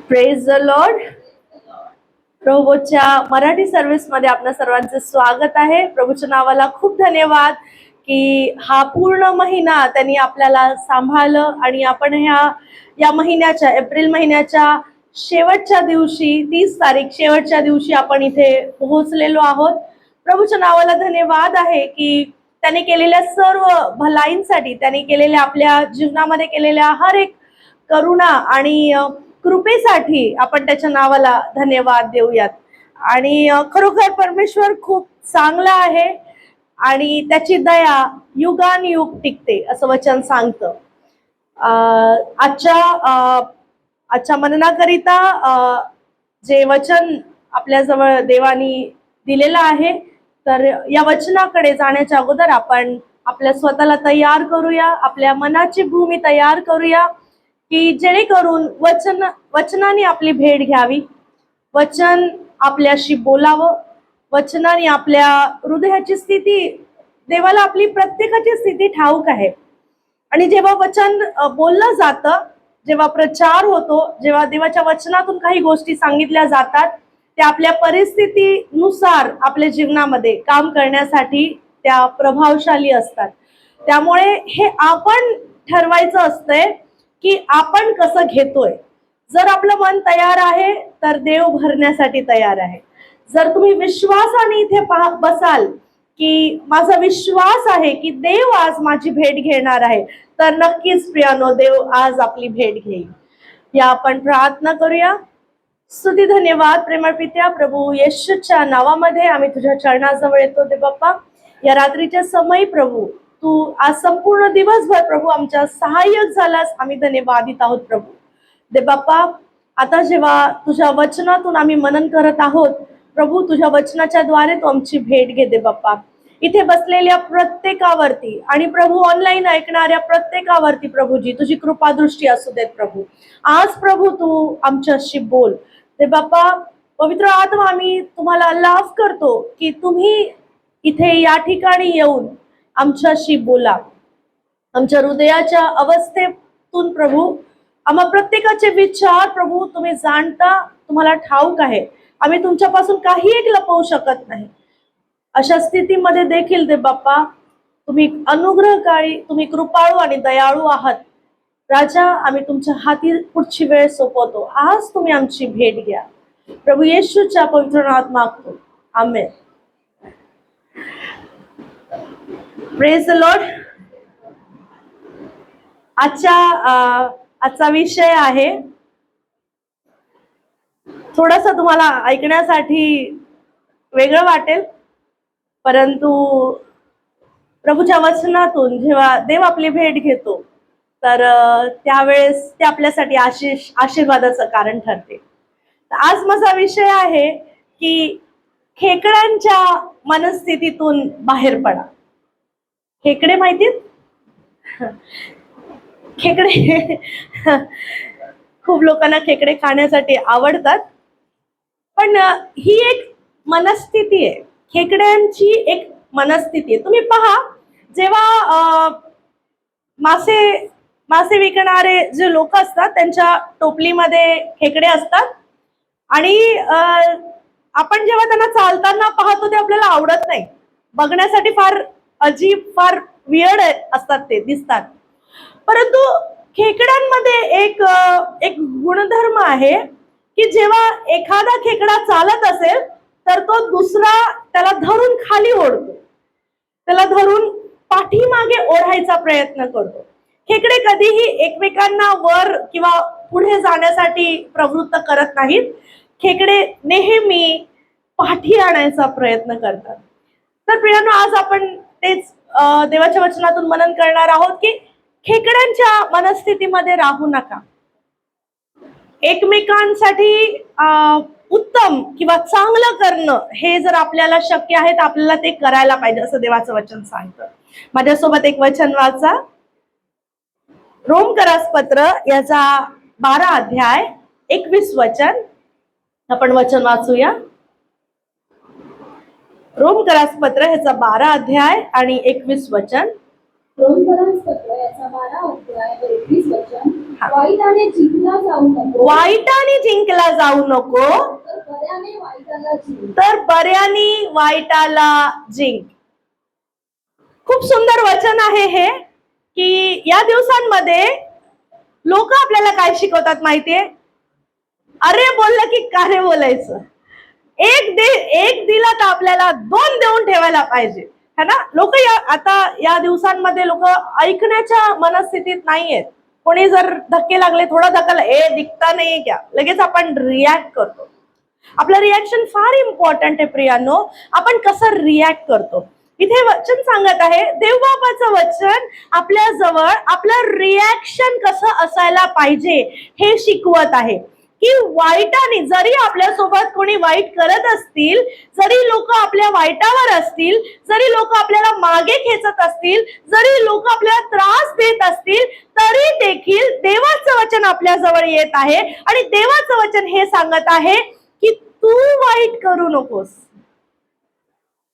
Praise the Lord. प्रभूच्या Marathi service मध्ये आपल्या सर्वांचे स्वागत आहे. प्रभूच्या नावाला खूप धन्यवाद की हा पूर्ण महिना त्यांनी आपल्याला सांभाळलं आणि आपण या महिन्याच्या एप्रिल महिन्याच्या शेवटच्या दिवशी 30 तारीख शेवटच्या दिवशी आपण इथे पोहोचलेलो आहोत. प्रभूच्या नावाला धन्यवाद आहे की त्यांनी केलेल्या सर्व भलाईंसाठी, त्यांनी केलेल्या आपल्या जीवनामध्ये केलेल्या हर एक करुणा आणि कृपेसाठी आपण त्याच्या नावाला धन्यवाद देऊयात. आणि खरोखर परमेश्वर खूप चांगला आहे आणि त्याची दया युगानुयुग टिकते असं वचन सांगतं. आजच्या मननाकरिता जे वचन आपल्याजवळ देवानी दिलेलं आहे, तर या वचनाकडे जाण्याच्या अगोदर आपण आपल्या स्वतःला तयार करूया, आपल्या मनाची भूमी तयार करूया की जेणेकरून वचनाने आपली भेट घ्यावी, वचन आपल्याशी बोलावं, वचनाने आपल्या हृदयाची स्थिती, देवाला आपली प्रत्येकाची स्थिती ठाऊक आहे. आणि जेव्हा वचन बोललं जातं, जेव्हा प्रचार होतो, जेव्हा देवाच्या वचनातून काही गोष्टी सांगितल्या जातात, त्या आपल्या परिस्थितीनुसार आपल्या जीवनामध्ये काम करण्यासाठी त्या प्रभावशाली असतात. त्यामुळे हे आपण ठरवायचं असतंय की आपण कसं घेतोय. जर आपलं मन तयार आहे तर देव भरण्यासाठी तयार आहे. जर तुम्ही विश्वासाने इथे बसाल की माझा विश्वास आहे की देव आज माझी भेट घेणार आहे, तर नक्कीच प्रियानो देव आज आपली भेट घेईल. या आपण प्रार्थना करूया. स्तुती धन्यवाद प्रेमळ पित्या, प्रभू येशूच्या नावामध्ये आम्ही तुझ्या चरणाजवळ येतो. दे बाप्पा, या रात्रीच्या समयी प्रभू तू आज संपूर्ण दिवसभर प्रभू आमच्या सहाय्यक झालास, आम्ही धन्यवादित आहोत प्रभू. दे बाप्पा, आता जेव्हा तुझ्या वचनातून आम्ही मनन करत आहोत प्रभू, तुझ्या वचनाच्या द्वारे तू आमची भेट घे. दे बाप्पा, इथे बसलेल्या प्रत्येकावरती आणि प्रभू ऑनलाईन ऐकणाऱ्या प्रत्येकावरती प्रभूजी तुझी कृपा दृष्टी असू देत प्रभू. आज प्रभू तू आमच्याशी बोल. दे बाप्पा, पवित्र आत्मा, आम्ही तुम्हाला लाभ करतो की तुम्ही इथे या ठिकाणी येऊन आमच्याशी बोला. आमच्या हृदयाच्या अवस्थेतून प्रभू आम्हा प्रत्येकाचे विचार प्रभू तुम्ही जाणता, तुम्हाला ठाऊक आहे. आम्ही तुमच्यापासून काही एक लपवू शकत नाही. अशा स्थितीमध्ये देखील दे बाप्पा, तुम्ही अनुग्रहकारी, तुम्ही कृपाळू आणि दयाळू आहात. राजा, आम्ही तुमच्या हाती पुढची वेळ सोपवतो. आज तुम्ही आमची भेट घ्या. प्रभू येशूच्या पवित्र नावात मागतो, आमेन. Praise the Lord. आजचा विषय आहे, थोडासा तुम्हाला ऐकण्यासाठी वेगळं वाटेल, परंतु प्रभूच्या वचनातून जेव्हा देव आपली भेट घेतो तर त्यावेळेस ते आपल्यासाठी आशीर्वादाचं कारण ठरते. आज माझा विषय आहे की खेकड्यांच्या मनस्थितीतून बाहेर पडा. खेकडे माहितीत? खेकडे खूप लोकांना खेकडे खाण्यासाठी आवडतात, पण ही एक मनस्थिती आहे, खेकड्यांची एक मनस्थिती आहे. तुम्ही पहा, जेव्हा मासे विकणारे जे लोक असतात त्यांच्या टोपलीमध्ये खेकडे असतात आणि आपण जेव्हा त्यांना चालताना पाहतो ते आपल्याला आवडत नाही, बघण्यासाठी फार अजीब, फार वियर्ड असतात, ते दिसतात. परंतु खेकड्यांमध्ये एक गुणधर्म आहे की जेव्हा एखादा खेकडा चालत असेल तर तो दुसरा त्याला धरून खाली ओढतो, त्याला धरून पाठीमागे ओढायचा प्रयत्न करतो. खेकडे कधीही एकमेकांना वर किंवा पुढे जाण्यासाठी प्रवृत्त करत नाहीत. खेकडे नेहमी पाठी आणायचा प्रयत्न करतात. तर प्रियानो, आज आपण तेच देवाच्या वचनातून मनन करणार आहोत की खेकड्यांच्या मनस्थितीमध्ये राहू नका. एकमेकांसाठी उत्तम किंवा चांगलं करणं हे जर आपल्याला शक्य आहे तर आपल्याला ते करायला पाहिजे असं देवाचं वचन सांगतं. माझ्यासोबत एक वचन वाचा. रोमकरास पत्र याचा 12 अध्याय 21 वचन आपण वचन वाचूया. रोमकरास पत्र ह्याचा 12 अध्याय आणि 21 वचन. रोमकरास पत्र याचा 12 अध्याय व 21 वचन. वाईटाने जिंकला जाऊ नको, वाईटाने जिंकला जाऊ नको, तर बऱ्याने वाईटाला जिंक. तर बऱ्याने वाईटाला जिंक. खूप सुंदर वचन आहे हे, की या दिवसांमध्ये लोक आपल्याला काय शिकवतात माहितीये? अरे बोललं की का रे बोलायचं. एक दिला तर आपल्याला 2 देऊन ठेवायला पाहिजे, है ना. लोक आता या दिवसांमध्ये लोक ऐकण्याच्या मनस्थितीत नाहीयेत. कोणी जर धक्के लागले, थोडा धक्का, दिखता नाही क्या, लगेच आपण रिॲक्ट करतो. आपलं रिॲक्शन फार इम्पॉर्टंट आहे प्रियांनो. आपण कसं रिॲक्ट करतो. इथे वचन सांगत आहे, देवबापाचं वचन आपल्या जवळ आपलं रिॲक्शन कसं असायला पाहिजे हे शिकवत आहे. की वाईटाने जरी आपल्यासोबत कोणी वाईट करत असतील, जरी लोक आपल्या वाईटावर असतील, जरी लोक आपल्याला मागे खेचत असतील, जरी लोक आपल्याला त्रास देत असतील, तरी देखील देवाचं वचन आपल्या जवळ येत आहे आणि देवाचं वचन हे सांगत आहे की तू वाईट करू नकोस.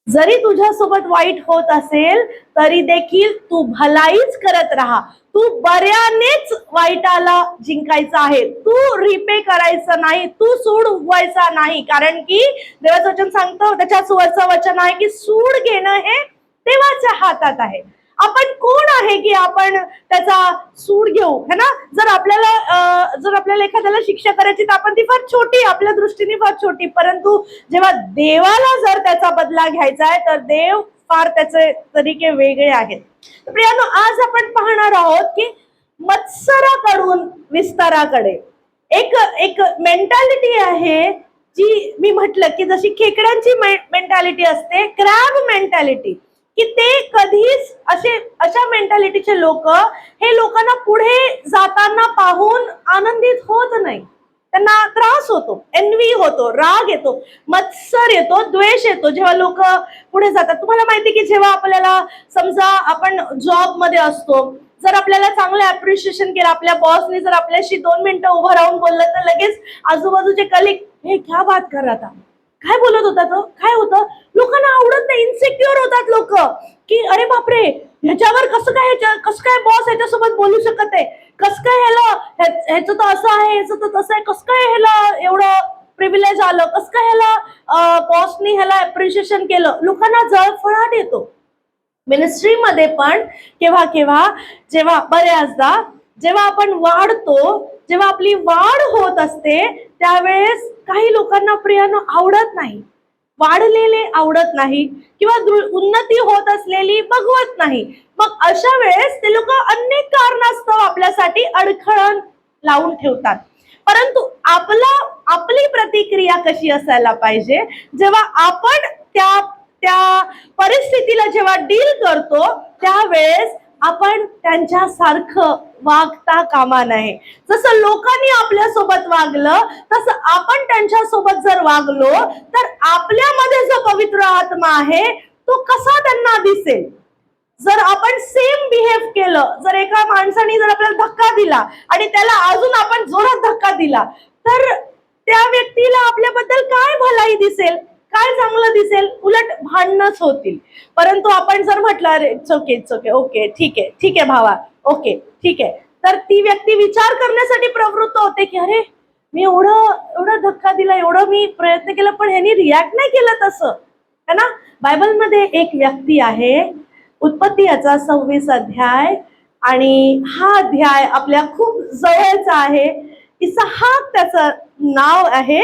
जरी तुझ्यासोबत वाईट होत असेल तरी देखील तू भलाईच करत राहा. तू बऱ्यानेच वाईटाला जिंकायचं आहे. तू रिपे करायचं नाही, तू सूड उगवायचा नाही. कारण की देवाचं वचन सांगतं, त्याच्या वचन आहे की सूड घेणं हे देवाच्या हातात आहे. आपण कोण आहे की आपण त्याचा सूड घेऊ, है ना. जर आपल्याला एखाद्याला शिक्षा करायची तर आपण ती फार छोटी, आपल्या दृष्टीने फार छोटी, परंतु जेव्हा देवाला जर त्याचा बदला घ्यायचा आहे तर देव फार त्याचे तरीके वेगळे आहेत. प्रियांनो, आज आपण पाहणार आहोत की मत्सराकडून विस्ताराकडे एक मेंटॅलिटी आहे, जी मी म्हटलं की जशी खेकड्यांची मेंटॅलिटी असते, क्रॅब मेंटॅलिटी, की ते कधीच अशा मेंटॅलिटीचे लोक हे लोकांना पुढे जाताना पाहून आनंदित होत नाही. त्यांना त्रास होतो, एन्वी होतो, राग येतो, मत्सर येतो, द्वेष येतो जेव्हा लोक पुढे जातात. तुम्हाला माहिती की जेव्हा आपल्याला समजा आपण जॉब मध्ये असतो, जर आपल्याला चांगलं अप्रिशिएशन केलं, आपल्या बॉसने जर आपल्याशी 2 मिनिटं उभं राहून बोललं तर लगेच आजूबाजूचे कलिग, हे क्या बात कर रहा था, काय बोलत होता तो, काय होतं. लोकांना आवडत नाही, इन्सिक्युअर होतात लोक की अरे बापरे, ह्याच्यावर कसं काय बॉस ह्याच्यासोबत बोलू शकत आहे, कसं काय ह्याचं तर असं आहे, ह्याचं तर तसं आहे, कसं काय ह्याला एवढं प्रिव्हिलेज आलं, कसं काय ह्याला बॉसनी ह्याला अप्रिशिएशन केलं. लोकांना जळफळाट येतो. मिनिस्ट्रीमध्ये पण केव्हा बऱ्याचदा जेव्हा आपण वाढतो, जेव्हा आपली वाढ होत असते, त्यावेळेस काही लोकांना प्रियांनो आवडत नाही, वाढलेले आवडत नाही किंवा उन्नती होत असलेली बघवत नाही. मग अशा वेळेस ते लोक अनेक कारणास्तव आपल्यासाठी अडखळण लावून ठेवतात. परंतु आपली प्रतिक्रिया कशी असायला पाहिजे, जेव्हा आपण त्या परिस्थितीला जेव्हा डील करतो त्यावेळेस आपण त्यांच्यासारखं वागता कामा नये. जसं लोकांनी आपल्यासोबत वागलं तसं आपण त्यांच्यासोबत जर वागलो तर आपल्यामध्ये जो पवित्र आत्मा आहे तो कसा त्यांना दिसेल. जर आपण सेम बिहेव केलं, जर एका माणसाने जर आपल्याला धक्का दिला आणि त्याला अजून आपण जोरात धक्का दिला, तर त्या व्यक्तीला आपल्याबद्दल काय भलाई दिसेल, काय चांगलं दिसेल, उलट भांडणच होतील. परंतु आपण जर म्हटलं अरे इट्स ओके, ओके ठीक आहे भावा, ओके ठीक आहे, तर ती व्यक्ती विचार करण्यासाठी प्रवृत्त होते की अरे मी एवढा धक्का दिला, एवढं मी प्रयत्न केला, पण ह्यानी रिॲक्ट नाही केलं तसं, है ना. बायबलमध्ये एक व्यक्ती आहे, उत्पत्ती याचा 26 अध्याय, आणि हा अध्याय आपल्या खूप जवळचा आहे. इसहाक त्याचं नाव आहे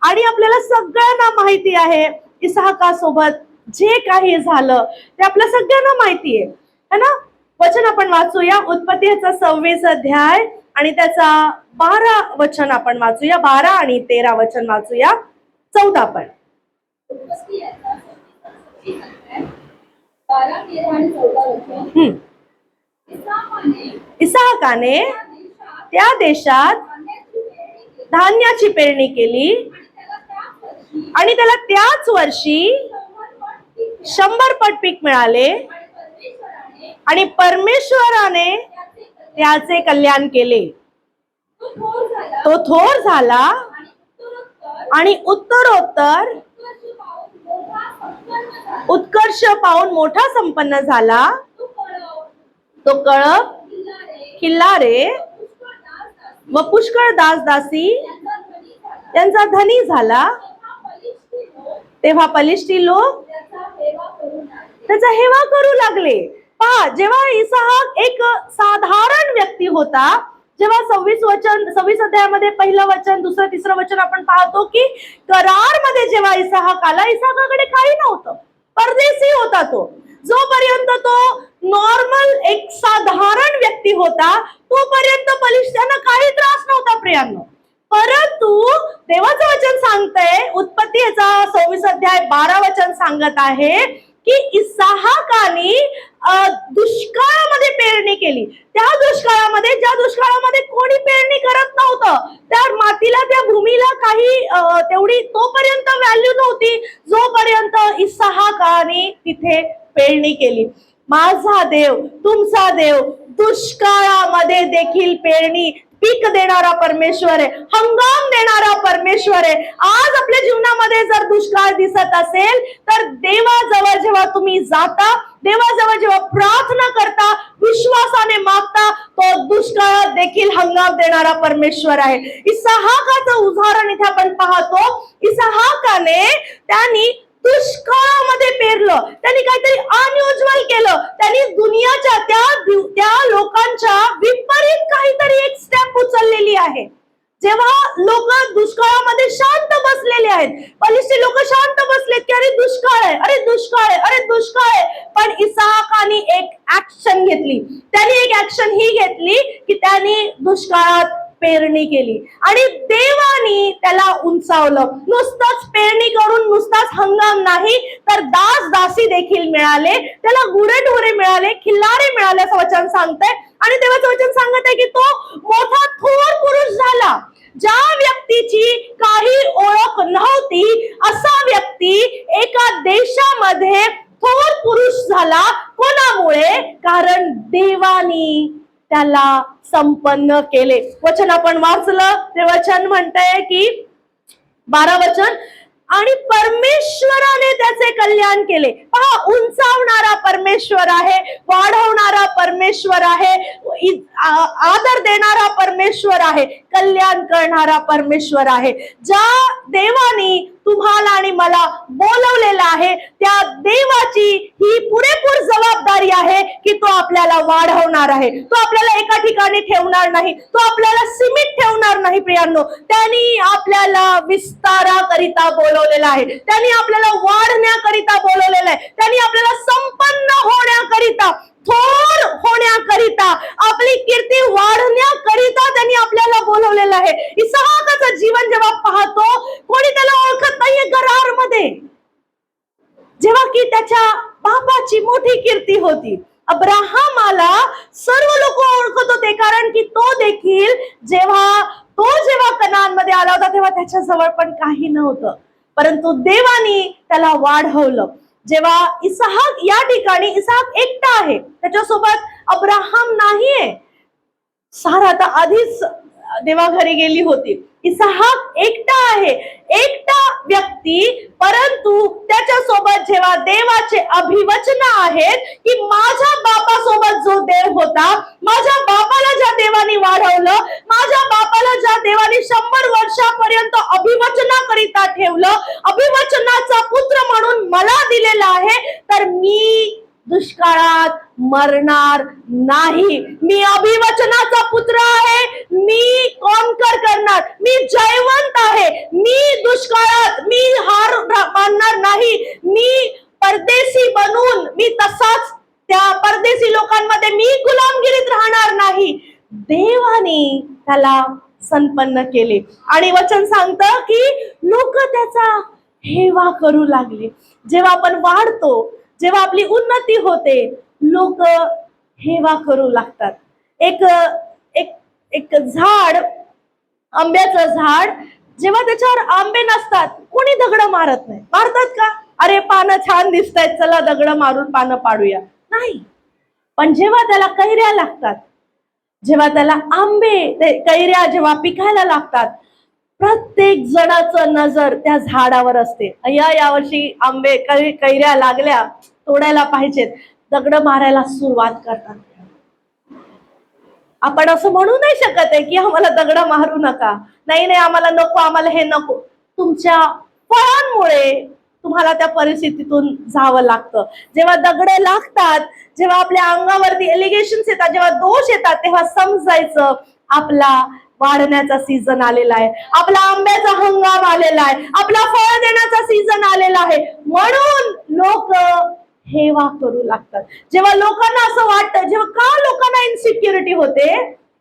आणि आपल्याला सगळ्यांना माहिती आहे इसहाकासोबत जे काही झालं ते आपल्या सगळ्यांना माहिती आहे, है ना. वचन आपण वाचूया, उत्पत्ती याचा 26 अध्याय आणि त्याचा 12 वचन आपण वाचूया, 12 आणि 13 वचन वाचूया, 14 पण. इसहाकाने त्या देशात धान्याची पेरणी केली आणि त्याला त्याच वर्षी 100 पट पीक मिळाले आणि परमेश्वराने त्याचे कल्याण केले. तो थोर झाला आणि उत्तरोत्तर वर्ष पाहून मोठा संपन्न झाला, तो कळव, तो कळप किल्लारे, किल्लारे पुष्कळ दास-दासी, व पुष्कळ दासदासी यांचा धनी झाला. यांचा धनी झाला. तेव्हा बलिष्ठी लोक तेव्हा बलिष्ठी लोक त्याचा हेवा करू लागले. त्याचा हेवा करू लागले. पहा, जेव्हा इसाहाक एक साधारण व्यक्ती होता, जेव्हा 26 अध्यायामध्ये पहिलं वचन, दुसरं तिसरं वचन आपण पाहतो की करारमध्ये जेव्हा इसाहाक आला, इसाहाकाकडे काही नव्हतं, परदेशी होता तो. जोपर्यंत तो नॉर्मल एक साधारण व्यक्ती होता तोपर्यंत बलिष्ठांना काही त्रास नव्हता प्रियांनो. परंतु देवाचं वचन सांगतंय, उत्पत्ती याचा 26 अध्याय 12 वचन सांगत आहे की इसाहाकाने दुष्काळामध्ये पेरणी केली. त्या दुष्काळामध्ये, ज्या दुष्काळामध्ये कोणी पेरणी करत नव्हतं, त्या मातीला, त्या भूमीला काही तेवढी तोपर्यंत व्हॅल्यू नव्हती जोपर्यंत इसाहाकाने तिथे पेरणी केली. माझा देव, तुमचा देव दुष्काळामध्ये देखील पेरणी, पीक देणारा परमेश्वर आहे, हंगाम देणारा परमेश्वर आहे. आज आपल्या जीवनामध्ये जर दुष्काळ दिसत असेल तर देवाजवळ जेव्हा तुम्ही जाता, देवाजवळ जेव्हा प्रार्थना करता, विश्वासाने मागता, तो दुष्काळात देखील हंगाम देणारा परमेश्वर आहे. इसाहाकाचं उदाहरण इथे आपण पाहतो. इसाहाकाने त्यांनी दुष्काळामध्ये पेरलं, त्यांनी काहीतरी अनयुज्युअल केलं, त्यांनी दुनियाच्या त्या लोकांच्या विपरीत काहीतरी एक स्टेप उचललेली आहे. जेव्हा लोक दुष्काळामध्ये शांत बसलेले आहेत, बलिष्ठी लोक शांत बसलेत की अरे दुष्काळ आहे, अरे दुष्काळ आहे, अरे दुष्काळ आहे, पण इसाहाकाने एक ऍक्शन घेतली. त्यांनी एक ऍक्शन ही घेतली की त्यांनी दुष्काळात पेरणी केली आणि देवानी त्याला उंचावलं. नुसतंच पेरणी करून नुसताच हंगाम नाही, तर दास दासी देखील मिळाले, त्याला गुरेढोरे मिळाले, खिल्लारे मिळाले असं वचन सांगतंय. आणि देवाचं वचन सांगत आहे की तो मोठा थोर पुरुष झाला. ज्या व्यक्तीची काही ओळख नव्हती असा व्यक्ती एका देशामध्ये थोर पुरुष झाला. कोणामुळे? कारण देवानी त्याला संपन्न केले. वचन आपण वाचलं, ते वचन म्हणतंय की 12 वचन, आणि परमेश्वराने त्याचे कल्याण केले. पहा, उंचावणारा परमेश्वर आहे, वाढवणारा परमेश्वर आहे, आदर देणारा परमेश्वर आहे, कल्याण करणारा परमेश्वर आहे. ज्या देवानी तुम्हाला आणि मला बोलवलेलं आहे त्या देवाची ही पुरेपूर जबाबदारी आहे की तो आपल्याला वाढवणार आहे, तो आपल्याला एका ठिकाणी ठेवणार नाही, तो आपल्याला सीमित ठेवणार नाही. प्रियांनो, त्यांनी आपल्याला विस्ताराकरिता बोलवलेलं आहे, त्यांनी आपल्याला वाढण्याकरिता बोलवलेलं आहे, त्यांनी आपल्याला संपन्न होण्याकरिता, थोर होण्याकरिता, आपली कीर्ती वाढण्याकरिता त्यांनी आपल्याला बोलवलेलं आहे. इसाहाकाचं जीवन जेव्हा पाहतो, कोणी त्याला ओळखत नाहीये करारमध्ये, जेव्हा की त्याच्या बापाची मोठी कीर्ती होती. अब्राहमाला सर्व लोक ओळखत होते, कारण की तो देखील जेव्हा कनानमध्ये आला होता तेव्हा त्याच्या जवळ पण काही नव्हतं, परंतु देवानी त्याला वाढवलं. जेव्हा इसाहाक, या ठिकाणी इसाहाक एकटा आहे, त्याच्यासोबत अब्राहम नाहीये, सारा तर आधीच देवा घरी गेली होती. इसाहाक एकटा आहे, एकटा व्यक्ती, परंतु त्याच्यासोबत जेव्हा देवाचे अभिवचन आहेत की माझ्या बापासोबत जो देव होता, माझ्या बापाला ज्या देवानी वाढवलं, माझ्या बापाला ज्या देवानी 100 वर्षापर्यंत अभिवचनाकरिता ठेवलं, अभिवचनाचा पुत्र म्हणून मला दिलेला आहे, तर मी दुष्काळात मरणार नाही. मी अभिवचनाचा पुत्र आहे, मी कॉन्कर करणार, मी जयवंत आहे, मी दुष्काळात मी हार मानणार नाही, मी परदेशी बनून मी तसाच त्या परदेशी लोकांमध्ये मी गुलामगिरीत राहणार नाही. देवाने त्याला संपन्न केले आणि वचन सांगतं की लोक त्याचा हेवा करू लागले. जेव्हा आपण वाढतो, जेव्हा आपली उन्नती होते, लोक हेवा करू लागतात. एक झाड, आंब्याचं झाड, जेव्हा त्याच्यावर आंबे नसतात कोणी दगड मारत नाही. मारतात का? अरे पानं छान दिसतायत, चला दगड मारून पानं पाडूया, नाही. पण जेव्हा त्याला कैऱ्या लागतात, जेव्हा त्याला कैऱ्या जेव्हा पिकायला लागतात, प्रत्येक जणाचं नजर त्या झाडावर असते. यावर्षी आंबे कैऱ्या लागल्या, तोडायला पाहिजेत, दगड मारायला सुरुवात करतात. आपण असं म्हणू नाही शकत आहे की आम्हाला दगड मारू नका, नाही नाही आम्हाला नको, आम्हाला हे नको. तुमच्या फळांमुळे तुम्हाला त्या परिस्थितीतून जावं लागतं. जेव्हा दगड लागतात, जेव्हा आपल्या अंगावरती एलिगेशन्स येतात, जेव्हा दोष येतात, तेव्हा समजायचं आपला वाढण्याचा सीझन आलेला आहे, आपला आंब्याचा हंगाम आलेला आहे, आपला फळ देण्याचा सीझन आलेला आहे. म्हणून लोक हेवा करू लागतात. जेव्हा लोकांना असं वाटतं, जेव्हा का लोकांना इन्सिक्युरिटी होते,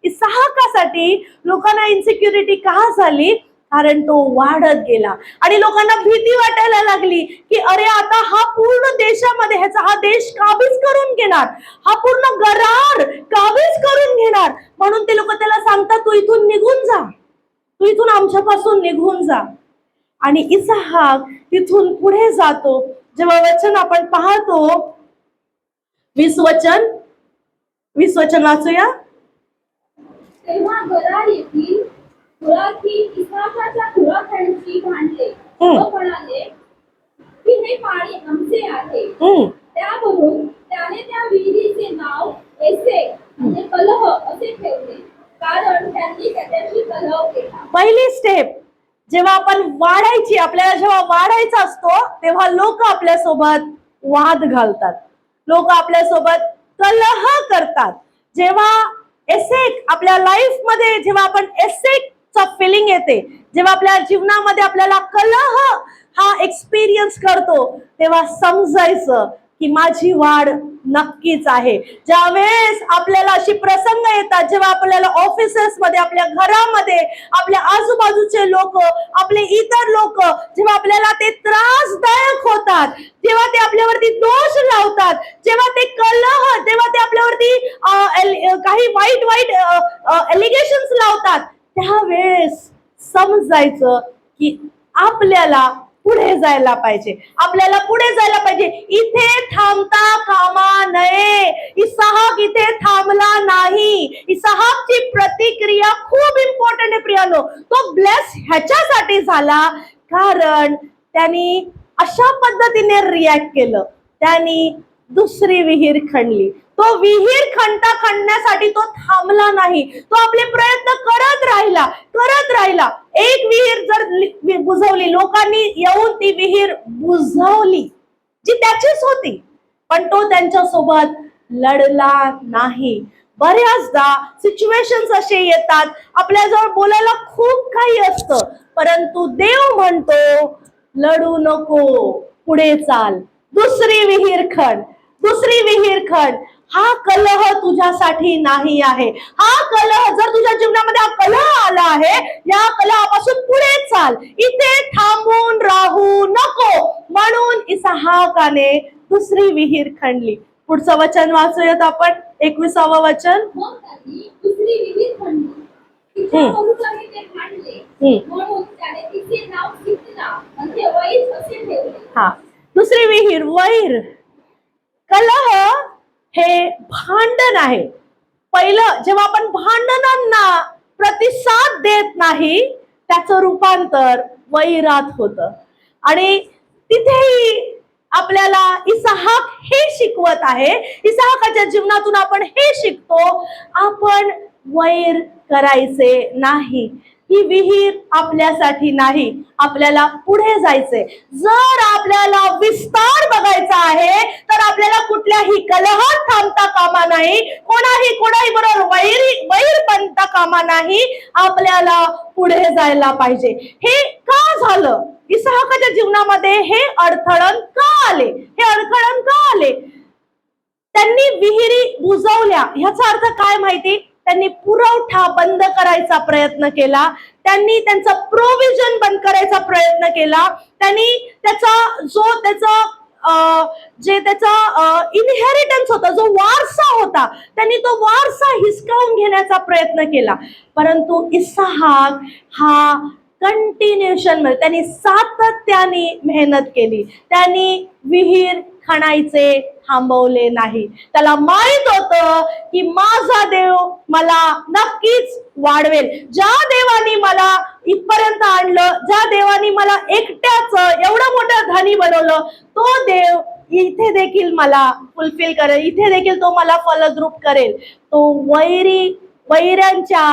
इसहाकासाठी लोकांना इन्सिक्युरिटी का झाली? कारण तो वाढत गेला आणि लोकांना भीती वाटायला लागली की अरे आता हा पूर्ण देशामध्ये हा देश काबीज करून घेणार, हा पूर्ण गरार काबीज करून घेणार. म्हणून ते लोक त्याला सांगतात, तू इथून निघून जा, तू इथून आमच्यापासून निघून जा. आणि इसहाक तिथून पुढे जातो. जेव्हा वचन आपण पाहतो, 20 वचन वाचूया. तेव्हा गरार येथील खुराकी इसहाकाच्या खुराख्यांशी भांडले व म्हणाले की हे पाणी आमचे आहे. त्यावरून त्याने त्या विहिरीचे नाव एसेक म्हणजे कलह असे ठेवले, कारण त्यांनी त्याच्याशी कलह केला. पहिली स्टेप, जेव्हा आपण वाढायची, आपल्याला जेव्हा वाढायचा असतो तेव्हा लोक आपल्यासोबत वाद घालतात, लोक आपल्यासोबत कलह करतात. जेव्हा एसेक आपल्या लाईफ मध्ये, जेव्हा आपण एसेकचा फिलिंग येते, जेव्हा आपल्या जीवनामध्ये आपल्याला कलह हा एक्सपिरियन्स करतो, तेव्हा समजायचं की माझी वाढ नक्कीच आहे. ज्या वेळेस आपल्याला अशी प्रसंग येतात, जेव्हा आपल्याला ऑफिसेस मध्ये, आपल्या घरामध्ये, आपल्या आजूबाजूचे लोक, आपले इतर लोक, जेव्हा आपल्याला ते त्रासदायक होतात, जेव्हा ते आपल्यावरती दोष लावतात, जेव्हा ते कलह, तेव्हा ते आपल्यावरती काही वाईट एलिगेशन्स लावतात, त्यावेळेस समजायचं की आपल्याला पुढे जायला पाहिजे, आपल्याला पुढे जायला पाहिजे. इथे थांबता कामा नये. इसहाक इथे थांबला नाही. इसहाकची प्रतिक्रिया खूप इम्पॉर्टंट आहे प्रियानो. तो ब्लेस ह्याच्यासाठी झाला कारण त्यांनी अशा पद्धतीने रिॲक्ट केलं, त्यांनी दुसरी विहीर खणली. तो विहीर खणण्यासाठी तो थांबला नाही, तो आपले प्रयत्न करत राहिला. एक विहीर जर बुजवली, लोकांनी येऊन ती विहीर बुजवली जी त्याचीच होती, पण तो त्यांच्यासोबत लढला नाही. बऱ्याचदा सिच्युएशन्स असे येतात, आपल्याजवळ बोलायला खूप काही असतं, परंतु देव म्हणतो लढू नको, पुढे चाल, दुसरी विहीर खण. हा कलह तुझ्यासाठी नाही आहे. हा कलह, जर तुझ्या जीवनामध्ये हा कलह आला आहे, या कलहापासून पुढे चाल, इथे थांबून राहू नको. म्हणून इसहाकाने दुसरी विहीर खणली. पुढचं वचन वाचूयात आपण, 21 वचन. मग त्यांनी दुसरी विहीर खणली, तिच्यावरून ते भांडले, म्हणून त्याने तिचे नाव सित्ना म्हणजे वैर असे ठेवले. हा, दुसरी विहीर, वैर. कलह हे भांडण आहे. पहिलं, जेव्हा आपण भांडणांना प्रतिसाद देत नाही, त्याचं रूपांतर वैरात होतं. आणि तिथेही आपल्याला इसहाक हे शिकवत आहे, इसहाकाच्या जीवनातून आपण हे शिकतो, आपण वैर करायचे नाही. ही विहीर आपल्यासाठी नाही, आपल्याला पुढे जायचंय. जर आपल्याला विस्तार बघायचा आहे तर आपल्याला कुठल्याही कलहात थांबता कामा नाही, कोणाही बरोबर वैर बनता कामा नाही. आपल्याला पुढे जायला पाहिजे. हे का झालं? इसहाकाच्या जीवनामध्ये हे अडथळण का आले? त्यांनी विहिरी बुजवल्या. ह्याचा अर्थ काय माहिती? त्यांनी पुरवठा बंद करायचा प्रयत्न केला, त्यांनी त्यांचा प्रोव्हिजन बंद करायचा प्रयत्न केला, त्यांनी त्याचा इनहेरिटन्स होता, जो वारसा होता, त्यांनी तो वारसा हिसकावून घेण्याचा प्रयत्न केला. परंतु इसहाक हा कंटिन्युएशन मध्ये, त्यांनी सातत्याने मेहनत केली, त्यांनी विहीर खणायचे थांबवले नाही. त्याला माहित होतं की माझा देव मला नक्कीच वाढवेल. ज्या देवानी मला इथपर्यंत आणलं, ज्या देवानी मला एकट्याच एवढं मोठं धनी बनवलं, तो देव इथे देखील मला फुलफिल करेल, इथे देखील तो मला फलद्रूप करेल. तो वैऱ्यांच्या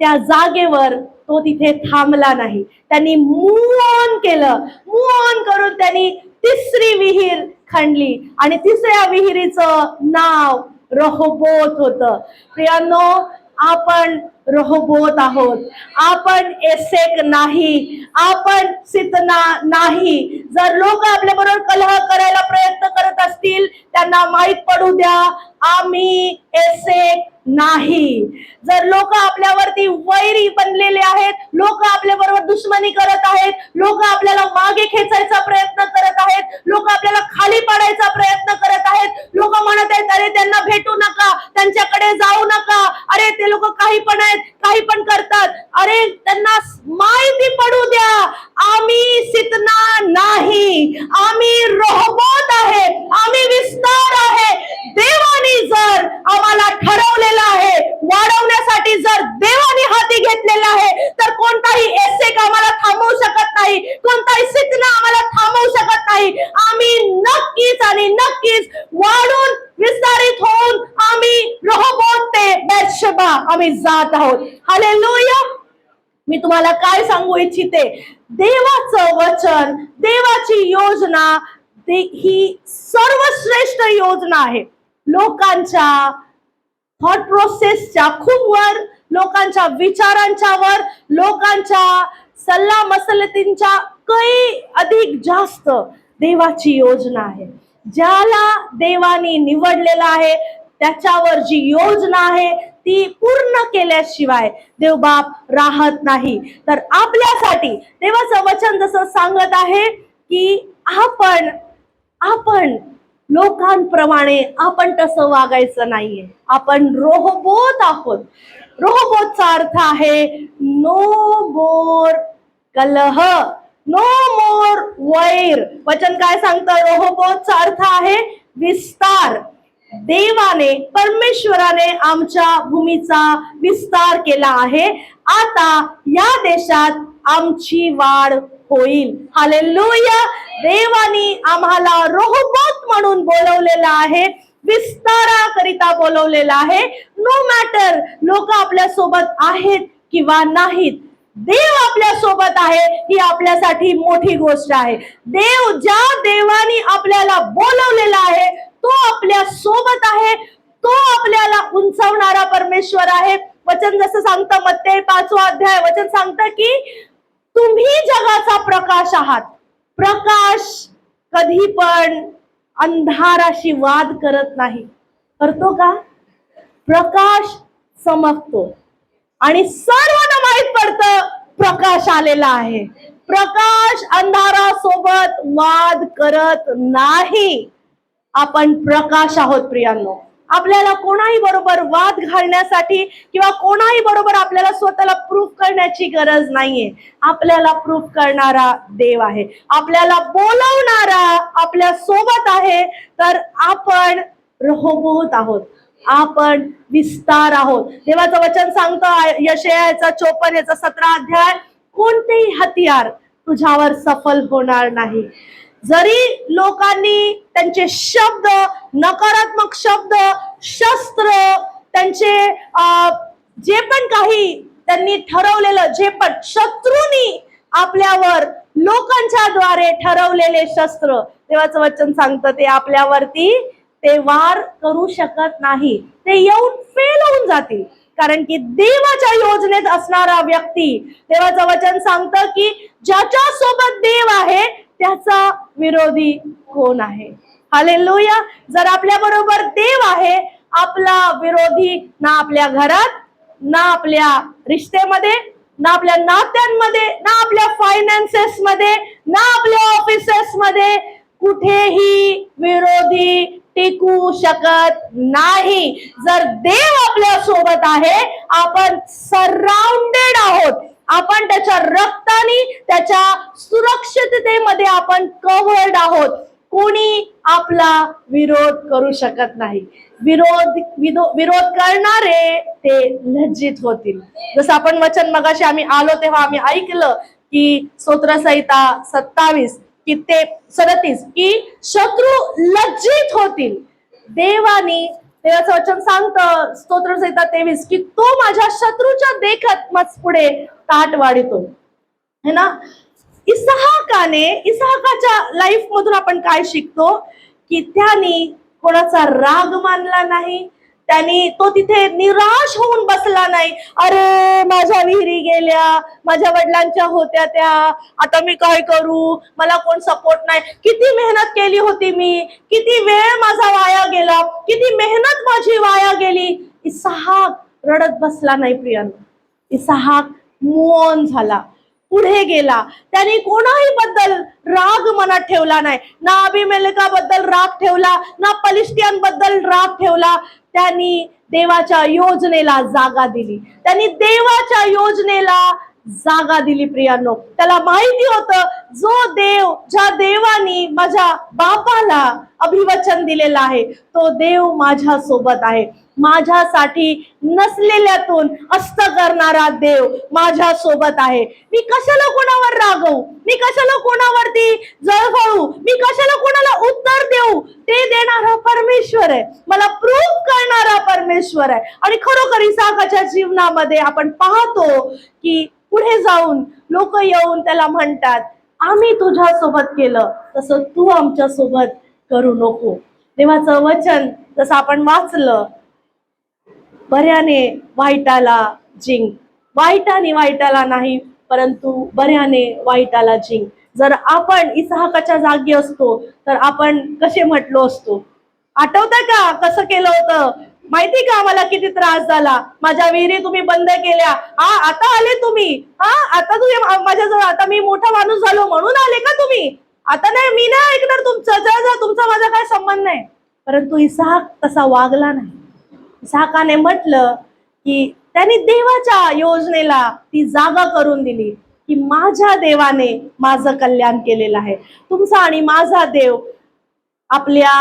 त्या जागेवर तो तिथे थांबला नाही. त्यांनी मूव्ह ऑन केलं. मूव्ह ऑन करून त्यांनी तिसरी विहीर खणली आणि तिसऱ्या विहिरीचं नाव रहोबोत होतं. प्रियांनो, आपण रहोबोत आहोत. आपण एसेक नाही, आपण सितना नाही. जर लोक आपल्या बरोबर कलह करायला प्रयत्न करत असतील, त्यांना माहित पडू द्या, आम्ही एसेक नाही. जर लोक आपल्यावरती वैरी बनलेले आहेत, लोक आपल्या बरोबर दुश्मनी करत आहेत, लोक आपल्याला मागे खेचायचा प्रयत्न करत आहेत, लोक आपल्याला खाली पाडायचा प्रयत्न करत आहेत, लोक म्हणत आहेत अरे त्यांना भेटू नका, त्यांच्याकडे जाऊ नका, अरे ते लोक काही पण आहेत, काही पण करतात, अरे त्यांना माहिती पडू द्या, आम्ही सितना नाही, आम्ही रहोबोत आहे, आम्ही विस्तार आहे. देवानी जर आम्हाला ठरवलेलं आहे, वाढवण्यासाठी जर देवानी हाती घेतलेला आहे, तर कोणताही एसेक आम्हाला थांबवू शकत नाही, कोणताही सितना आम्हाला थांबवू शकत नाही. आम्ही नक्कीच आणि नक्कीच वाढून विस्तारित होऊन आम्ही रहोबोत ते बेर्शेबा आम्ही जात आहोत. हालेलुया. मी तुम्हाला काय सांगू इच्छिते, देवाचं वचन, देवाची योजना ही सर्वश्रेष्ठ योजना आहे. लोकांच्या थॉट प्रोसेसच्या खूप वर, लोकांच्या विचारांच्या वर, लोकांच्या सल्ला मसलतींच्या काही अधिक जास्त देवाची योजना आहे. ज्याला देवाने निवडलेला आहे त्याच्यावर जी योजना आहे ती पूर्ण केल्याशिवाय देवबाप राहत नाही. तर आपल्यासाठी देवाचं वचन जसं सांगत आहे की आपण लोकांप्रमाणे आपण तसं वागायचं नाहीये. आपण रहोबोत आहोत. रहोबोतचा अर्थ आहे नो मोर कलह, नो मोर वैर. वचन काय सांगतं? रहोबोतचा अर्थ आहे विस्तार. देवाने, परमेश्वराने आमच्या भूमीचा विस्तार केला आहे. आता या देशात आमची वाढ होईल. हालेलुया. देवानी आम्हाला रहोबोत म्हणून बोलवलेला आहे, विस्ताराकरिता बोलवलेला आहे. नो मॅटर लोक आपल्या सोबत आहेत किंवा नाहीत, देव आपल्या सोबत आहे ही आपल्यासाठी मोठी गोष्ट आहे. ज्या देवानी आपल्याला बोलवलेला आहे तो आपल्या सोबत आहे, तो आपल्याला उंचावणारा परमेश्वर आहे. वचन जसं सांगतं मत्तेय 5वा अध्याय, वचन सांगतं की तुम्ही जगाचा प्रकाश आहात. प्रकाश कधी पण अंधाराशी वाद करत नाही. करतो का? प्रकाश चमकतो आणि सर्वांना माहित पडतं प्रकाश आलेला आहे. प्रकाश अंधारासोबत वाद करत नाही. आपण प्रकाश आहोत प्रियांनो. आपल्याला कोणाही बरोबर वाद घालण्यासाठी किंवा कोणाही बरोबर आपल्याला स्वतःला प्रूफ करण्याची गरज नाहीये. आपल्याला प्रूफ करणारा देव आहे, आपल्याला बोलवणारा आपल्या सोबत आहे. तर आपण रहोबोत आहोत, आपण विस्तार आहोत. देवाचं वचन सांगतं यशायाचा 54 17 अध्याय, कोणतेही हत्यार तुझ्यावर सफल होणार नाही. जरी लोकांनी त्यांचे शब्द, नकारात्मक शब्द, शस्त्र, त्यांचे जे पण काही त्यांनी ठरवलेलं, जे पण शत्रूंनी आपल्यावर लोकांच्या द्वारे ठरवलेले शस्त्र, देवाचं वचन सांगतं ते आपल्यावरती ते वार करू शकत नाही. ते येऊन फेल होऊन जातील. कारण की देवाच्या योजनेत असणारा व्यक्ती, देवाचं वचन सांगतं की ज्याच्या सोबत देव आहे त्याचा विरोधी कोण आहे? हालेलुया. जर आपल्या बरोबर देव आहे, आपला विरोधी ना आपल्या घरात, ना आपल्या रिश्तेमध्ये, ना आपल्या नात्यांमध्ये, ना आपल्या फायनान्सेस मध्ये, ना आपल्या ऑफिसेस मध्ये कुठेही विरोधी टिकू शकत नाही. जर देव आपल्या सोबत आहे, आपण सराउंडेड आहोत. आपण त्याच्या रक्ताने, त्याच्या सुरक्षिततेमध्ये आपण कव्हर्ड आहोत. कोणी आपला विरोध करू शकत नाही. विरोध करणारे ते लज्जित होतील. जसं आपण वचन मगाशी आम्ही आलो तेव्हा आम्ही ऐकलं की स्तोत्रसंहिता 27 की ते 37 की शत्रू लज्जित होतील. देवाचं वचन सांगतं स्तोत्रसंहिता 23 की तो माझ्या शत्रूच्या देखत मज पुढे ताट वाढितो, है ना. इसाहाकाच्या लाईफ मधून आपण काय शिकतो की त्याने कोणाचा राग मानला नाही, त्याने तो तिथे निराश होऊन बसला नाही. अरे माझ्या विहिरी गेल्या, माझ्या वडिलांच्या होत्या त्या, आता मी काय करू, मला कोण सपोर्ट नाही, किती मेहनत केली होती मी, किती वेळ माझा वाया गेला, किती मेहनत माझी वाया गेली. इसहाक रडत बसला नाही प्रियांनो. इसहाक मूव झाला, पुढे गेला. त्याने कोणाही बद्दल राग मनात ठेवला नाही, ना अभिमेलेकाबद्दल राग ठेवला, ना पलिष्टियांबद्दल राग ठेवला. त्यांनी देवाच्या योजनेला जागा दिली, त्यांनी देवाच्या योजनेला जागा दिली प्रियांनो. त्याला माहिती होतं ज्या देवानी माझ्या बापाला अभिवचन दिलेलं आहे तो देव माझ्या सोबत आहे. माझ्यासाठी नसलेल्यातून अस्त करणारा देव माझ्या सोबत आहे. मी कशाला कोणावर रागवू, मी कशाला कोणावरती जळफळू, मी कशाला कोणाला उत्तर देऊ. ते देणारा परमेश्वर आहे, मला प्रूव्ह करणारा परमेश्वर आहे. आणि खरोखर इसहाकाच्या जीवनामध्ये आपण पाहतो की पुढे जाऊन लोक येऊन त्याला म्हणतात, आम्ही तुझ्या सोबत केलं तसं तू आमच्या सोबत करू नको. देवाचं वचन जसं आपण वाचलं, बऱ्याने वाईटाला जिंक, वाईटाने वाईटाला नाही परंतु बऱ्याने वाईटाला जिंक. जर आपण इसहाकाच्या जागी असतो तर आपण कसे म्हटलो असतो, आठवतंय का कसं केलं होतं, माहिती का मला किती त्रास झाला, माझ्या विहिरी तुम्ही बंद केल्या, आता आले तुम्ही, आता तुम्ही माझ्याजवळ, आता मी मोठा माणूस झालो म्हणून आले का तुम्ही, आता नाही, मी नाही ऐकणार तुमचं, जा तुमचा माझा काय संबंध नाही. परंतु इसहाक तसा वागला नाही. इसहाकाने म्हटलं की त्यांनी देवाच्या योजनेला ती जागा करून दिली की माझ्या देवाने माझं कल्याण केलेलं आहे. तुमचा आणि माझा देव आपल्या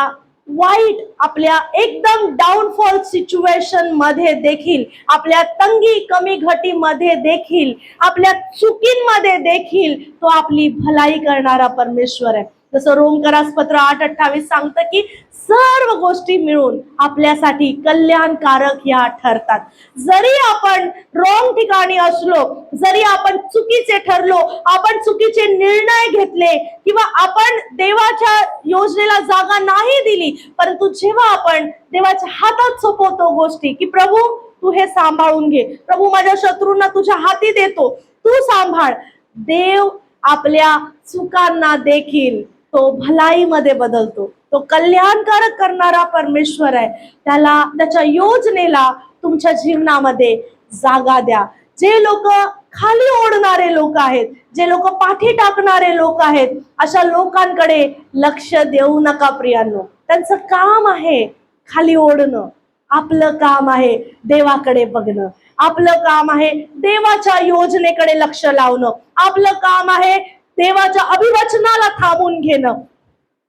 वाईट, आपल्या एकदम डाऊनफॉल सिच्युएशन मध्ये देखील, आपल्या तंगी कमी घटीमध्ये देखील, आपल्या चुकींमध्ये देखील तो आपली भलाई करणारा परमेश्वर आहे. जसं रोमकरास पत्र 8:28 सांगतं की सर्व गोष्टी मिळून आपल्यासाठी कल्याणकारक या ठरतात. जरी आपण रॉंग ठिकाणी असलो, जरी आपण चुकीचे ठरलो, आपण चुकीचे निर्णय घेतले किंवा आपण देवाच्या योजनेला जागा नाही दिली, परंतु जेव्हा आपण देवाच्या हातात सोपवतो गोष्टी की प्रभू तू हे सांभाळून घे, प्रभू माझ्या शत्रूंना तुझ्या हाती देतो, तू सांभाळ, देव आपल्या चुकांना देखील तो भलाईमध्ये बदलतो. तो कल्याणकारक करणारा परमेश्वर आहे. त्याला, त्याच्या योजनेला तुमच्या जीवनामध्ये जागा द्या. जे लोक खाली ओढणारे लोक आहेत, जे लोक पाठी टाकणारे लोक आहेत, अशा लोकांकडे लक्ष देऊ नका प्रियांनो. त्यांचं काम आहे खाली ओढणं, आपलं काम आहे देवाकडे बघणं, आपलं काम आहे देवाच्या योजनेकडे लक्ष लावणं, आपलं काम आहे देवाच्या अभिवचनाला थांबून घेणं,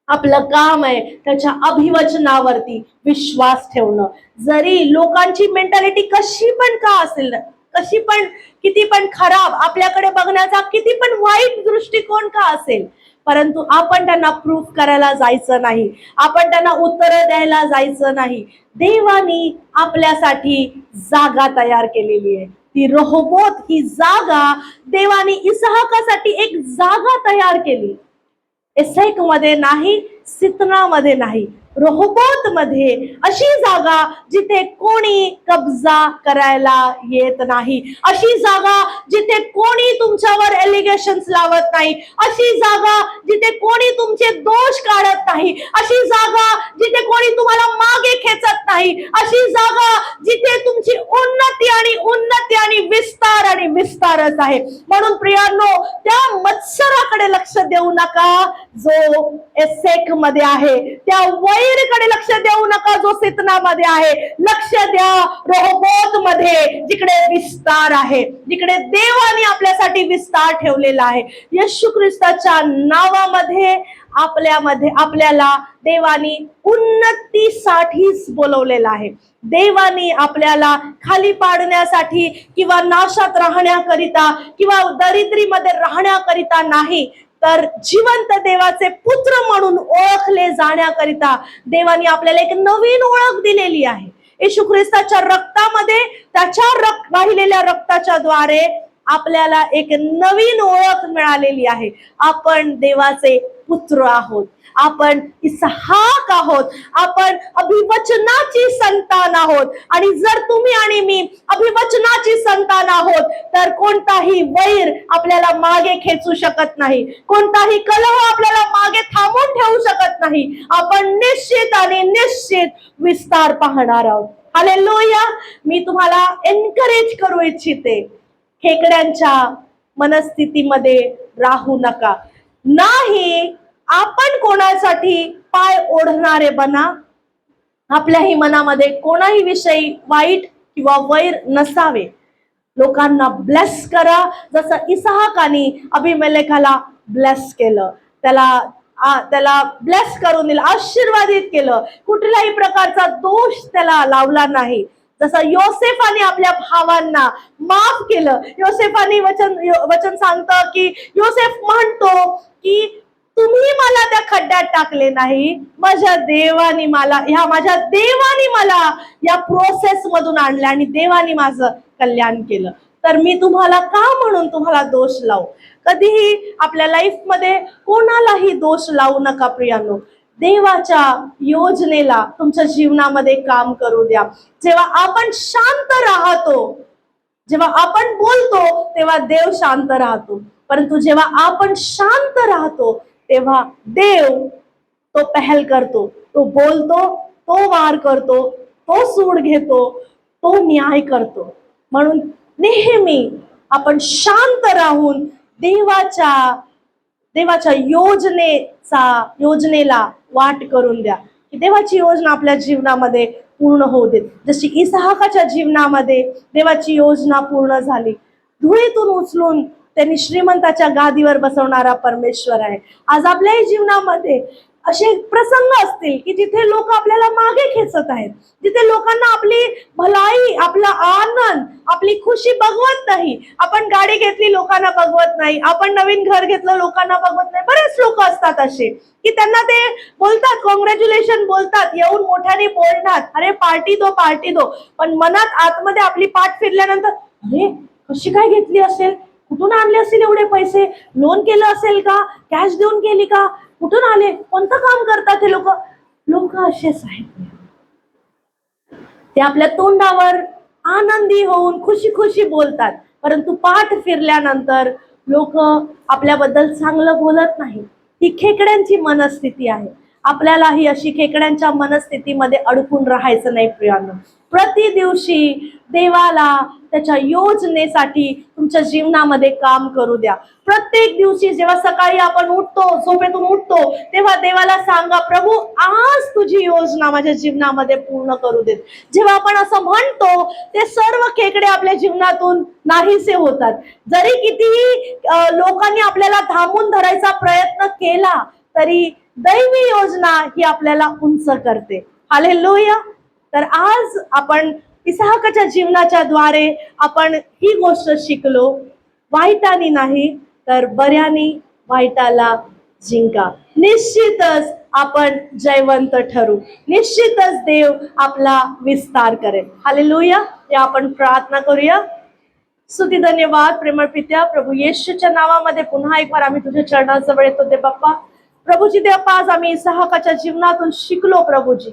आपलं काम आहे त्याच्या अभिवचनावरती विश्वास ठेवणं. जरी लोकांची मेंटॅलिटी कशी पण का असेल, कशी पण, किती पण खराब, आपल्याकडे बघण्याचा किती पण वाईट दृष्टिकोन का असेल, परंतु आपण त्यांना प्रूफ करायला जायचं नाही, आपण त्यांना उत्तर द्यायला जायचं नाही. देवानी आपल्यासाठी जागा तयार केलेली आहे. ती रहोबोत ही जागा देवानी इसहाकासाठी एक जागा तयार केली. एसेक मध्ये नाही, सित्नामध्ये नाही, रहोबोत मध्ये अशी जागा जिथे कोणी कब्जा करायला येत नाही, अशी जागा जिथे कोणी तुमच्यावर एलिगेशन्स लावत नाही, अशी जागा जिथे कोणी तुमचे दोष काढत नाही, अशी जागा जिथे कोणी तुम्हाला मागे खेचत नाही, अशी जागा जिथे तुमची उन्नती आणि विस्तारच आहे. म्हणून प्रियांनो, त्या मत्सराकडे लक्ष देऊ नका जो एसेक मध्ये आहे, त्या वैरकडे लक्ष देऊ नका जो सित्नामध्ये आहे. लक्ष द्या रहोबोत मध्ये, जिकडे विस्तार आहे, जिकडे देवाने आपल्यासाठी विस्तार ठेवलेला आहे. येशू ख्रिस्ताच्या नावामध्ये आपल्याला देवानी उन्नतीसाठीच बोलवलेलं आहे. देवानी आपल्याला खाली पाडण्यासाठी किंवा नाशात राहण्याकरिता किंवा दरिद्रीमध्ये राहण्याकरिता नाही, तर जिवंत देवाचे पुत्र म्हणून ओळखले जाण्याकरिता देवाने आपल्याला एक नवीन ओळख दिलेली आहे. येशू ख्रिस्ताच्या रक्तामध्ये, त्याच्या वाहिलेल्या रक्ताच्या द्वारे आपल्याला एक नवीन ओळख मिळालेली आहे. आपण देवाचे पुत्र आहोत, आपण इसहाक आहोत, आपण अभिवचनाची संतान आहोत. आणि जर तुम्ही आणि मी अभिवचनाची संतान आहोत तर कोणताही वैर आपल्याला मागे खेचू शकत नाही, कोणताही कलह आपल्याला मागे थांबून ठेवू शकत नाही. आपण निश्चित आणि निश्चित विस्तार पाहणार आहोत. हालेलुया. मी तुम्हाला एनकरेज करू इच्छिते, खेकड्यांच्या मनस्थितीमध्ये राहू नका. नाही आपण कोणासाठी पाय ओढणारे बना. आपल्याही मनामध्ये कोणाही विषयी वाईट किंवा वैर नसावे. लोकांना ब्लेस करा, जसं इसहाकाने अभिमेलेखाला ब्लेस केलं, त्याला ब्लेस करून दिलं, आशीर्वादित केलं. कुठल्याही प्रकारचा दोष त्याला लावला नाही. जसं योसेफाने आपल्या भावांना माफ केलं. योसेफाने वचन सांगतं की योसेफ म्हणतो की तुम्ही मला त्या खड्ड्यात टाकले नाही, माझ्या देवानी मला या प्रोसेस मधून आणलं आणि देवानी माझं कल्याण केलं. तर मी तुम्हाला का म्हणून तुम्हाला दोष लावू? कधीही आपल्या लाईफ मध्ये कोणालाही दोष लावू नका प्रियांनो. देवाच्या योजनेला तुमच्या जीवनामध्ये काम करू द्या. जेव्हा आपण शांत राहतो, जेव्हा आपण बोलतो तेव्हा देव शांत राहतो. परंतु जेव्हा आपण शांत राहतो तेव्हा देव तो पहल करतो, तो बोलतो, तो वार करतो, तो सूड घेतो, तो न्याय करतो. म्हणून नेहमी आपण शांत राहून देवाच्या योजनेला वाट करून द्या की देवाची योजना आपल्या जीवनामध्ये पूर्ण होऊ देत. जशी इसहाकाच्या जीवनामध्ये देवाची योजना पूर्ण झाली. धुळीतून उचलून त्यांनी श्रीमंताच्या गादीवर बसवणारा परमेश्वर आहे. आज आपल्याही जीवनामध्ये असे प्रसंग असतील की जिथे लोक आपल्याला मागे खेचत आहेत, जिथे लोकांना आपली भलाई, आपला आनंद, आपली खुशी बघवत नाही. आपण गाडी घेतली, लोकांना बघवत नाही. आपण नवीन घर घेतलं, लोकांना बघवत नाही. बरेच लोक असतात असे की त्यांना ते बोलतात, कॉंग्रॅच्युलेशन बोलतात, येऊन मोठ्याने बोलणार, अरे पार्टी दो, पण मनात आतमध्ये आपली पाठ फिरल्यानंतर अरे कशी काय घेतली असेल, कुठून आणले असेल एवढे पैसे, लोन केलं असेल का, कॅश देऊन केली का, कुठून आले, कोणतं काम करतात हे लोक असेच आहेत. ते आपल्या तोंडावर आनंदी होऊन खुशी बोलतात, परंतु पाठ फिरल्यानंतर लोक आपल्याबद्दल चांगलं बोलत नाही. ही खेकड्यांची मनस्थिती आहे. आपल्यालाही अशी खेकड्यांच्या मनस्थितीमध्ये अडकून राहायचं नाही प्रियांनो. प्रति दिवशी देवाला त्याच्या योजनेसाठी तुमच्या जीवनामध्ये काम करू द्या. प्रत्येक दिवशी जेव्हा सकाळी आपण उठतो, झोपेतून उठतो, तेव्हा देवाला सांगा, प्रभू आज तुझी योजना माझ्या जीवनामध्ये पूर्ण करू देत. जेव्हा आपण असं म्हणतो ते सर्व खेकडे आपल्या जीवनातून नाहीसे होतात. जरी कितीही लोकांनी आपल्याला थांबून धरायचा प्रयत्न केला तरी दैवी योजना ही आपल्याला उंच करते. हालेलुया. तर आज आपण इसहाकाच्या जीवनाच्या द्वारे आपण ही गोष्ट शिकलो, वाईटाने नाही तर बऱ्याने वाईटाला जिंका. निश्चितच आपण जयवंत ठरू, निश्चितच देव आपला विस्तार करेल. हालेलुया. या आपण प्रार्थना करूया. स्तुती धन्यवाद प्रेमळ पित्या, प्रभू येशूच्या नावामध्ये पुन्हा एक बार आम्ही तुझ्या चरणाजवळ येतो दे बाप्पा. प्रभूजी देवा, आज आम्ही इसहाकाच्या जीवनातून शिकलो प्रभूजी.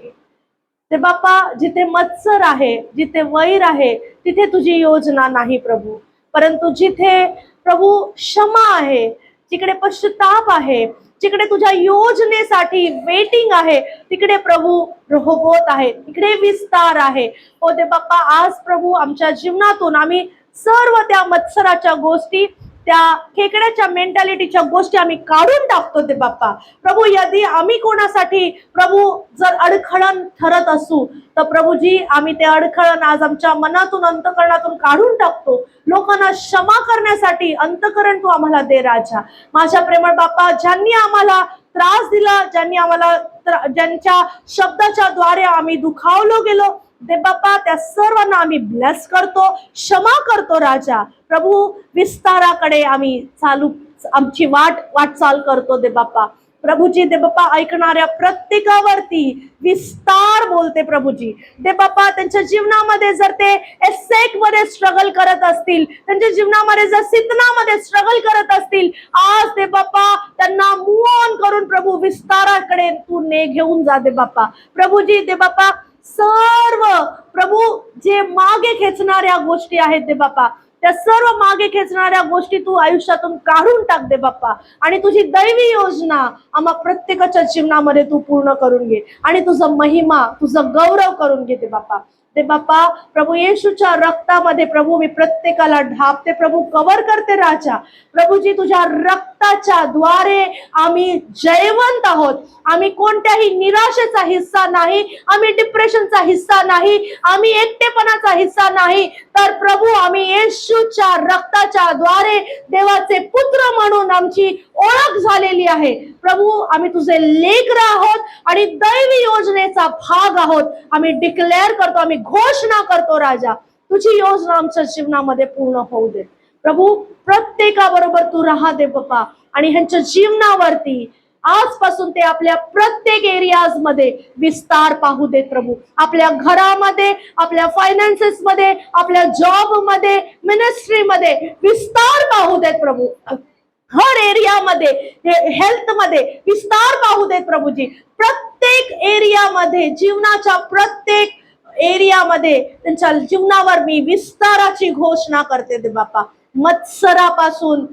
ते बाप्पा, जिथे मत्सर आहे, जिथे वैर आहे, तिथे तुझी योजना नाही प्रभू. परंतु जिथे प्रभू क्षमा आहे, जिकडे पश्चाताप आहे, जिकडे तुझ्या योजनेसाठी वेटिंग आहे, तिकडे प्रभू रहोबोत आहे, तिकडे विस्तार आहे. हो दे बाप्पा, आज प्रभू आमच्या जीवनातून आम्ही सर्व त्या मत्सराच्या गोष्टी, त्या खेकड्याच्या मेंटॅलिटीच्या गोष्टी आम्ही काढून टाकतो ते बाप्पा. प्रभू, यदि आम्ही कोणासाठी प्रभू जर अडखळण ठरत असू तर प्रभूजी आम्ही ते अडखळण आज आमच्या मनातून, अंतकरणातून काढून टाकतो. लोकांना क्षमा करण्यासाठी अंतकरण तू आम्हाला दे राजा. माझ्या प्रेमळ बाप्पा, ज्यांनी आम्हाला त्रास दिला, ज्यांच्या शब्दाच्या द्वारे आम्ही दुखावलो गेलो दे बाप्पा, त्या सर्वांना आम्ही ब्लेस करतो, क्षमा करतो राजा. प्रभू, विस्ताराकडे आम्ही आमची वाटचाल करतो दे बाप्पा. प्रभूजी दे बाप्पा, ऐकणाऱ्या प्रत्येकावरती विस्तार बोलते प्रभूजी दे बाप्पा. त्यांच्या जीवनामध्ये जर ते एसेक मध्ये स्ट्रगल करत असतील, त्यांच्या जीवनामध्ये जर सितनामध्ये स्ट्रगल करत असतील, आज दे बाप्पा त्यांना मूव्ह ऑन करून प्रभू विस्ताराकडे तू घेऊन जा दे बाप्पा. प्रभूजी दे बाप्पा, सर्व प्रभू जे मागे खेचणाऱ्या गोष्टी आहेत दे बाप्पा, त्या सर्व मागे खेचणाऱ्या गोष्टी तू आयुष्यातून काढून टाक दे बाप्पा. आणि तुझी दैवी योजना आम्हा प्रत्येकाच्या जीवनामध्ये तू पूर्ण करून घे आणि तुझा महिमा, तुझा गौरव करून घे दे बाप्पा. ते बाप्पा प्रभू येशूच्या रक्तामध्ये प्रभू मी प्रत्येकाला ढापते प्रभू, कव्हर करते राजा. प्रभूजी तुझ्या रक्ताच्या द्वारे आम्ही जयवंत आहोत. आम्ही कोणत्याही निराशेचा हिस्सा नाही, आम्ही डिप्रेशनचा हिस्सा नाही, आम्ही एकटेपणाचा हिस्सा नाही, तर प्रभू आम्ही येशूच्या रक्ताच्या द्वारे देवाचे पुत्र म्हणून आमची ओळख झालेली आहे. प्रभू आम्ही तुझे लेकरं आहोत आणि दैवी योजनेचा भाग आहोत. आम्ही डिक्लेअर करतो, आम्ही घोषणा करतो राजा, तुझी योजना आमच्या जीवनामध्ये पूर्ण होऊ दे प्रभू. प्रत्येकाबरोबर तू राहा दे बाप्पा आणि ह्यांच्या जीवनावरती आजपासून ते आपल्या प्रत्येक एरियाज मध्ये विस्तार पाहू देत प्रभू. आपल्या घरामध्ये, आपल्या फायनान्सेस मध्ये, आपल्या जॉब मध्ये, मिनिस्ट्री मध्ये विस्तार पाहू देत प्रभू. हर एरियामध्ये, हेल्थ मध्ये विस्तार पाहू देत प्रभूजी. प्रत्येक एरियामध्ये, जीवनाच्या प्रत्येक एरियामध्ये त्यांच्या जीवनावर मी विस्ताराची घोषणा करते दे बाप्पा. मत्सरापासून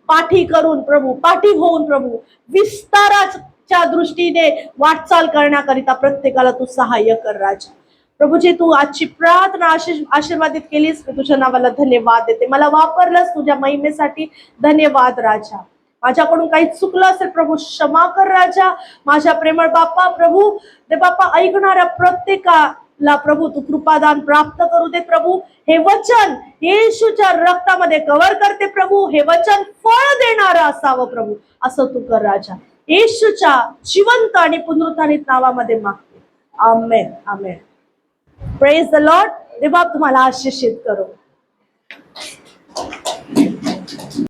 पाठी करून प्रभू, पाठी होऊन प्रभू विस्ताराच्या दृष्टीने वाटचाल करण्याकरिता प्रत्येकाला तू सहाय्य कर राजा. प्रभूजी तू आजची प्रार्थना आशीर्वादित केलीस, मी तुझ्या नावाला धन्यवाद देते. मला वापरलंस तुझ्या महिमेसाठी, धन्यवाद राजा. माझ्याकडून काही चुकलं असेल प्रभू क्षमा कर राजा. माझ्या प्रेमळ बाप्पा प्रभू दे बाप्पा, ऐकणाऱ्या प्रत्येकाला प्रभू तू कृपादान प्राप्त करू दे प्रभू. हे वचन येशूच्या रक्तामध्ये कव्हर करते प्रभू. हे वचन फळ देणारं असावं प्रभू, असं तू कर राजा. येशूच्या जिवंत आणि पुनरुत्थानित नावामध्ये मागते. Amen, amen. Praise the Lord. देव तुम्हाला आशीषित करो.